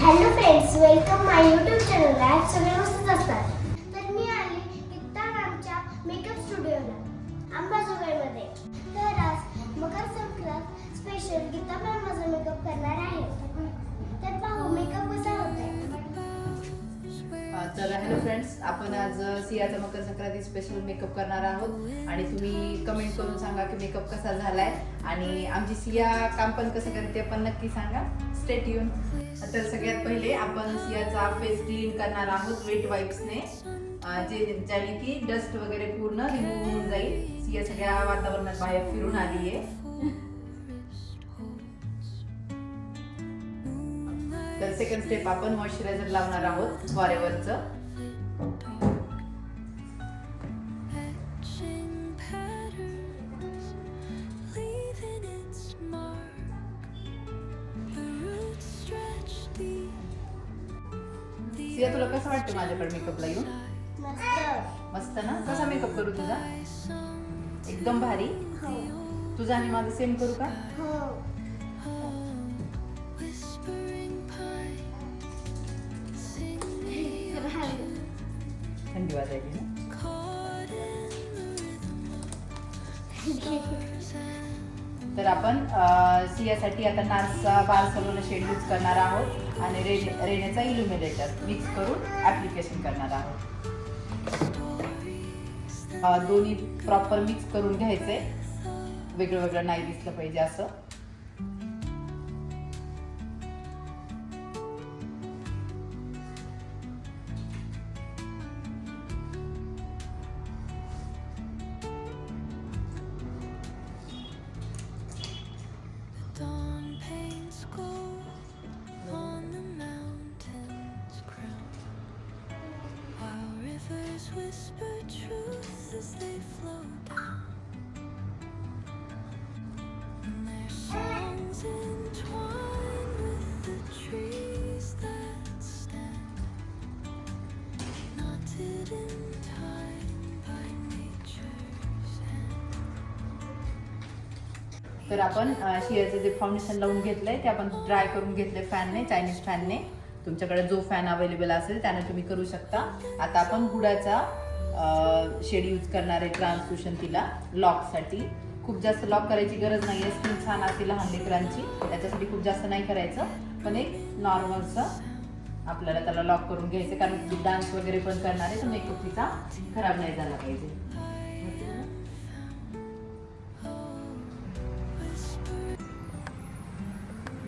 Hello friends, welcome माय YouTube चॅनलला. आज सगळे मस्तच असतात. तर मी आली गीता मॅमच्या मेकअप स्टुडिओला अंबाजोगाईमध्ये. तर आज मकर संक्रांत स्पेशल गीता मॅम माझा मेकअप करणार आहे. तर पाहू मेकअप कसा होतोय. तर हॅलो फ्रेंड्स, आपण आज सियाचा मकर संक्रांती स्पेशल मेकअप करणार आहोत आणि तुम्ही कमेंट करून सांगा की मेकअप कसा झालाय आणि आमची सिया काम पण कसं करते पण नक्की सांगा. Stay tune. तर सगळ्यात पहिले आपण सियाचा फेस क्लीन करणार आहोत वेट वाईप्सने, ज्याने की डस्ट वगैरे पूर्ण रिमूव्ह होऊन जाईल. सिया सगळ्या वातावरणात बाहेर फिरून आली आहे. तर सेकंड स्टेप आपण मॉइश्चरायझर लावणार आहोत फॉरेवरचं. सिया, तुला कसं वाटतं माझ्याकडे मेकअपला येऊन? मस्त ना? कसा मेकअप करू तुझा? एकदम भारी. तुझा आणि माझं सेम करू का? थंडी वाजायची ना. तर आपण सियासाठी आता नार्सचा बार्सलोना शेड यूज करणार आहोत आणि रेनेचा इल्युमिनेटर मिक्स करून ऍप्लिकेशन करणार आहोत. दोन्ही प्रॉपर मिक्स करून घ्यायचे, वेगळं वेगळं नाही दिसलं पाहिजे असं. Whisper truth as they flow down, and their songs entwine with the trees that stand, knotted in time by nature's hand. तर आपण सियाचं जे फाउंडेशन लावून घेतलंय ते आपण ड्राय करून घेतलंय फॅनने, चायनीज फॅनने. तुमच्याकडे जो फॅन अवेलेबल असेल त्याने तुम्ही करू शकता. आता आपण हुडाचा शेड यूज करणार आहे ट्रान्सल्युशन तिला लॉकसाठी. खूप जास्त लॉक करायची गरज नाही आहे. स्किन छान असते लहान लेकरांची, त्याच्यासाठी खूप जास्त नाही करायचं, पण एक नॉर्मलचं आपल्याला त्याला लॉक करून घ्यायचं, कारण ती डान्स वगैरे पण करणार आहे तर मेकअप तिचा खराब नाही झाला पाहिजे.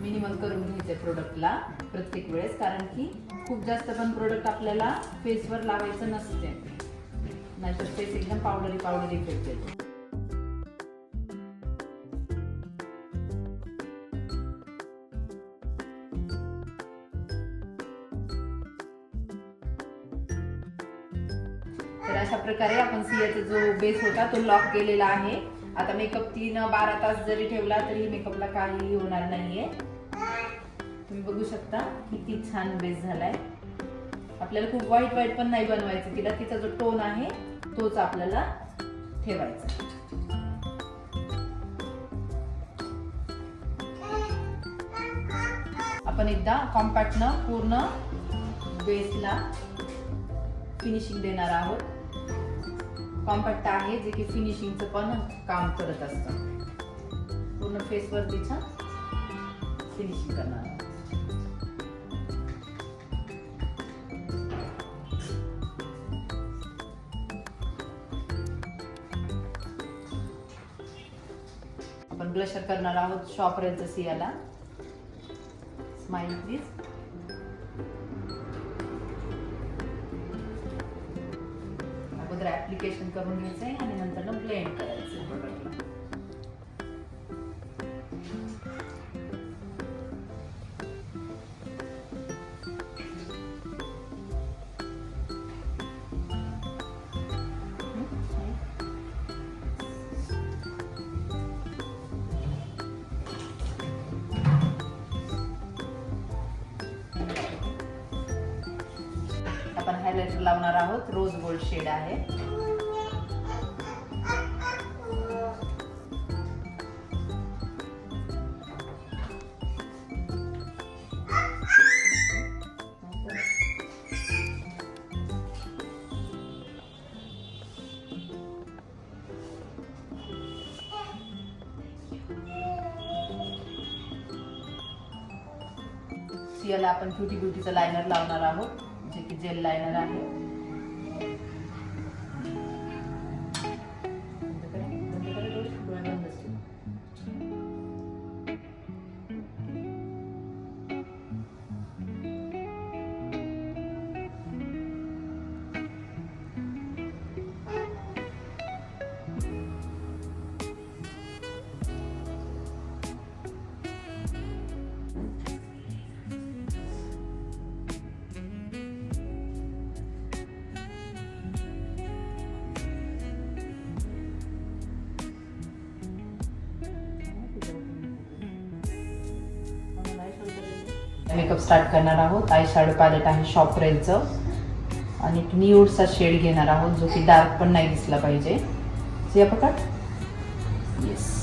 मिनिमल करून घ्यायचे प्रोडक्टला प्रत्येक वेळेस, कारण की खूप जास्त पण प्रोडक्ट आपल्याला फेसवर लावायचं नसते, नाहीतर फेस एकदम पावडरी पावडरी इफेक्ट येतो. तर अशा प्रकारे आपण सियाचा जो बेस होता तो लॉक केलेला आहे. आता मेकअप 3-12 तास जरी ठेवला तरी मेकअपला काहीही होणार नाहीये. तुम्ही बघू शकता किती छान बेस झालाय. आपल्याला खूप वाईट पण नाही बनवायचं तिला. तिचा जो टोन आहे तोच आपल्याला ठेवायचा. आपण एकदा कॉम्पॅक्टनं पूर्ण बेसला फिनिशिंग देणार आहोत. कॉम्पॅक्ट आहे जे की फिनिशिंगचं पण काम करत असतं. पूर्ण फेसवर तिचं फिनिशिंग करणार आहोत. आपण ब्लशर करणार आहोत शॉप रेलचं सियाला. Smile please. अगोदर ऍप्लिकेशन करून घ्यायचंय आणि नंतर ब्लेंड करायचं प्रोडक्टला. आपण हायलायटर लावणार आहोत. रोज गोल्ड शेड आहे. सियाला आपण क्युटी ब्युटीचं लायनर लावणार आहोत, जे की जेल लायनर आहे. बंद करा, डोळे बंदच ठेवा. मेकअप स्टार्ट करणार आहोत. आय शॅडो पॅलेट आहे शॉपरेलचं आणि न्यूडचा शेड घेणार आहोत, जो की डार्क पण नाही दिसला पाहिजे. सिया पकड. येस.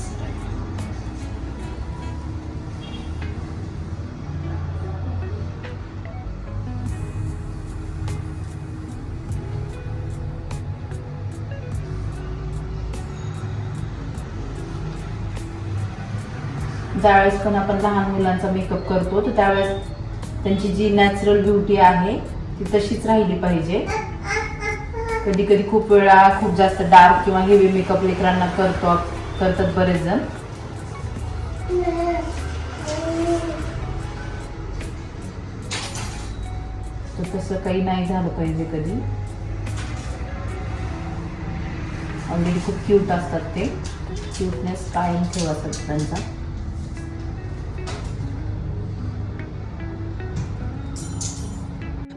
ज्यावेळेस पण आपण लहान मुलांचा मेकअप करतो तर त्यावेळेस त्यांची जी नॅचरल ब्युटी आहे ती तशीच राहिली पाहिजे. कधी कधी खूप वेळा खूप जास्त डार्क किंवा हेवी मेकअप लेकरांना करतात बरेच जण. तर तसं काही नाही झालं पाहिजे कधी. ऑलरेडी खूप क्यूट असतात ते. क्यूटनेस कायम ठेवायचा त्यांचा.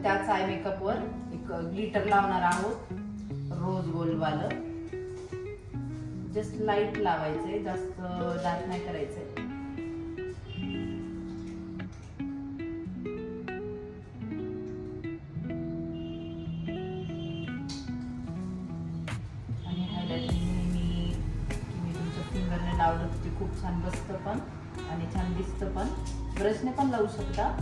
त्याच आय मेकअपवर एक ग्लिटर लावणार आहोत, रोज गोल्ड वालं. जस्ट लाईट लावायचंय, जास्त डार्क नाही करायचंय. आणि हायलायटर नेहमी तुम्ही तुमच्या फिंगरने लावलं तर ते खूप छान बसतं पण आणि छान दिसतं पण. ब्रशने पण लावू शकता,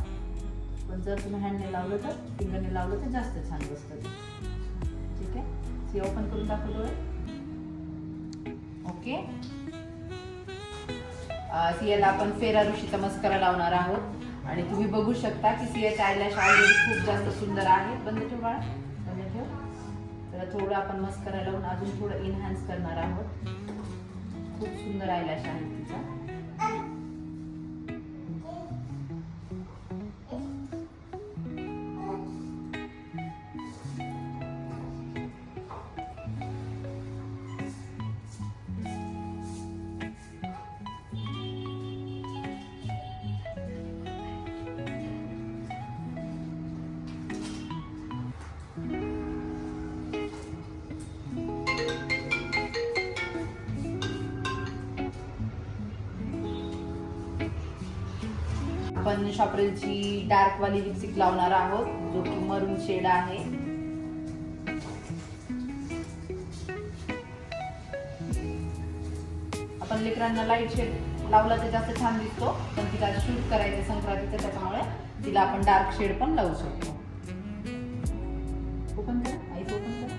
पण जर तुम्ही हँडने लावलं तर फिंगरने लावलं तर जास्त छान बसतं. ठीक आहे. सी ओपन करून दाखव डोळे. ओके. सियाला आपण फेरा ऋषीचा मस्करा लावणार आहोत आणि तुम्ही बघू शकता की सियाचे आयलॅश ऑलरेडी खूप जास्त सुंदर आहे. बंद ठेव बाळा, बंद ठेव. तर थोडं आपण मस्करा लावून अजून थोडं इनहॅन्स करणार आहोत. खूप सुंदर आयलॅश आहे तिचा. आपण शॉपरेलची डार्क वाली लिपस्टिक लावणार आहोत, जो की मरून शेड आहे. आपण लेकरांना लाईट शेड लावला तर जास्त छान दिसतो, पण तिला शूट करायचं संक्रांतीचं, त्याच्यामुळे तिला आपण डार्क शेड पण लावू शकतो. ओपन करा, आईच ओपन करा.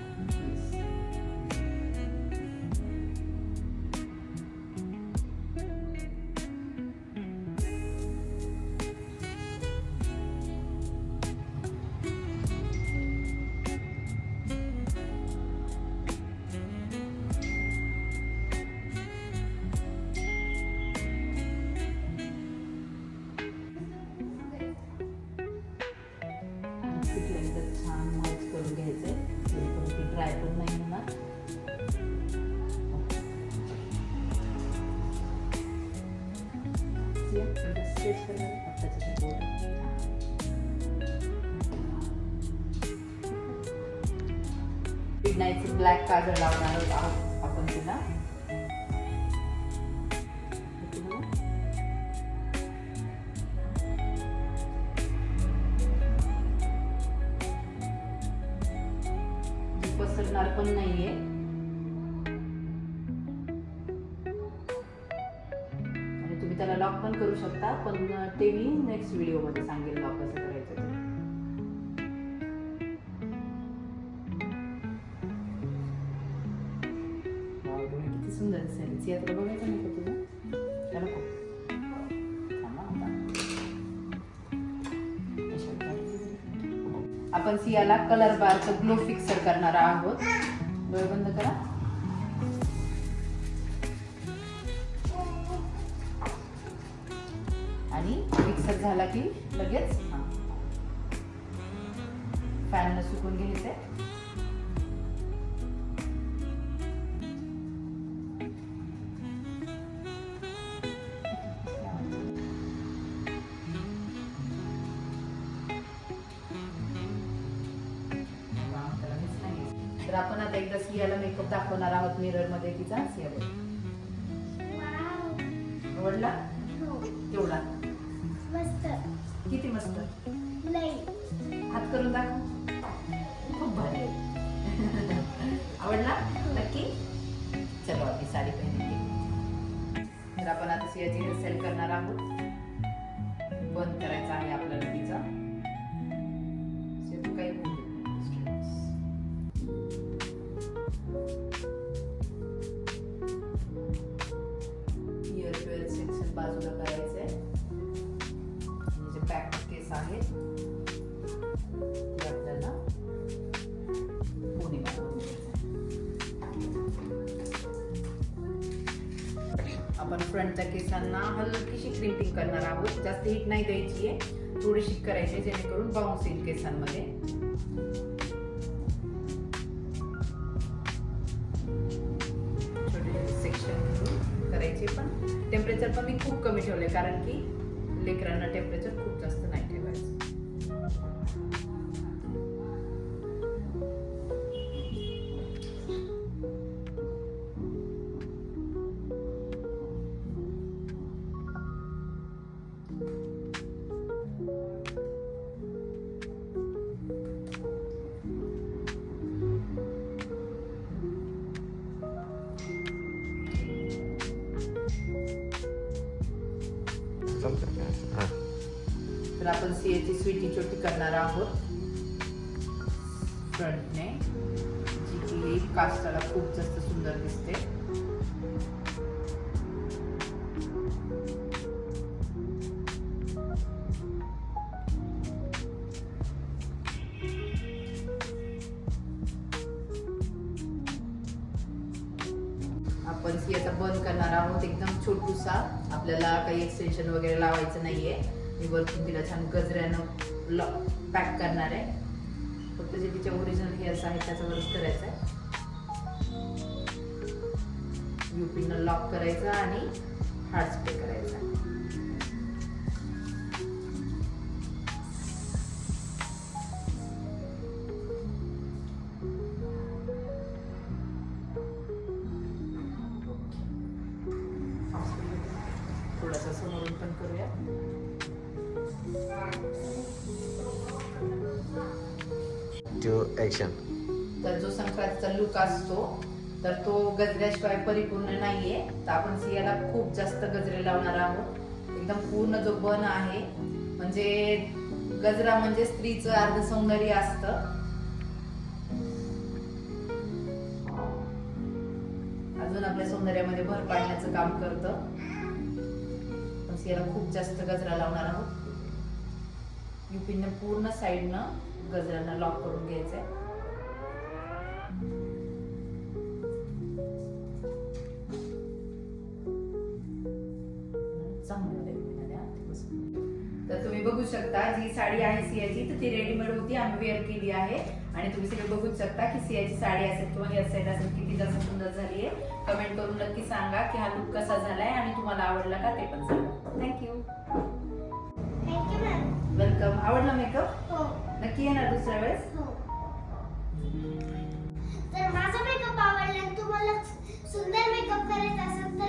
छान मर्ज करून घ्यायचे, जेणेकरून ती ड्राय पण नाही होणार. मिडनाईटचं ब्लॅक काजळ लावणार आहोत आपण तिला. पसरणार पण नाहीये. आणि तुम्ही त्याला लॉक पण करू शकता, पण ते मी नेक्स्ट व्हिडिओ मध्ये सांगेल लॉक कसं करायचं ते. किती सुंदर दिसेल. सिया तुला बघायचं नाही का तुझं? त्याला खूप आपण सियाला कलर बारचं ग्लो फिक्सर करणार आहोत. डोळे बंद करा. आणि फिक्सर झाला की लगेच फॅन सुकून घ्यायचंय. तर आपण आता एकदा सियाला मेकअप दाखवणार आहोत मिरर मध्ये. तिचा सिया बघ. आवडला हो. तेवढा मस्त. किती मस्त. लई. हात करून दाखव. खूप भारी. आवडला नक्की. चलो आपली साडी पहनते. तर आपण आता सियाची हेअरस्टाईल करणार आहोत. बंद करायचा आहे आपल्याला तिचा. तू काही बोलू सेक्शन बाजूला करायचंय. जे बॅक केस आहे ते आपल्याला पोनी बनवून आपण फ्रंटच्या केसांना हलकीशी क्रिम्पिंग करणार आहोत. जास्त हीट नाही द्यायची आहे, थोडीशी करायची जेणेकरून बाउन्स येईल केसांमध्ये. छोटे छोटे सेक्शन करायचे. पण टेम्परेचर पण मी खूप कमी ठेवले कारण की लेकरांना टेम्परेचर खूप जास्त नाही ठेवायचं. तर आपण सियाची स्वीटी चोटी करणार आहोत फ्रंटने, जी की कास्टाला खूप जास्त सुंदर दिसते. आपण सियाचा बंद करणार आहोत एकदम छोटूसा. आपल्याला काही एक्सटेन्शन वगैरे लावायचं नाहीये. मी वरतून तिला छान गजऱ्यानं पॅक करणार आहे. फक्त जे तिचे ओरिजिनल हेअर्स आहेत त्याच्यावरच करायचं आहे. युपीनं लॉक करायचा आणि हार्ड स्प्रे करायचा. थोडासा समोरून पण करूया. ऍक्शन. तर जो संक्रांतीचा लुक असतो तर तो गजऱ्याशिवाय परिपूर्ण नाहीये. तर आपण सियाला खूप जास्त गजरे लावणार आहोत. एकदम पूर्ण जो बन आहे, म्हणजे गजरा म्हणजे स्त्रीचं अर्ध सौंदर्य असतं. अजून आपल्या सौंदर्यामध्ये भर पाडण्याचं काम करतं. सियाला खूप जास्त गजरा लावणार आहोत. युपीनं पूर्ण साईडनं गजऱ्यांना लॉक करून घ्यायचंय. तर तुम्ही बघू शकता जी साडी आहे सियाची, तर ती रेडीमेड होती, आम्ही वेअर केली आहे. आणि तुम्ही सगळे बघू शकता की सियाची साडी असेल किंवा हेअरस्टाईल असेल किती जास्त सुंदर झाली आहे. कमेंट करून नक्की सांगा की हा लुक कसा झालाय आणि तुम्हाला आवडला का ते पण सांगा. थँक्यू. Thank you ma'am. वेलकम. आवडला मेकअप? हो. नक्की येणार दुसऱ्या वेळेस? हो. तर माझा मेकअप आवडला आणि तुम्हाला सुंदर मेकअप करायचा असेल तर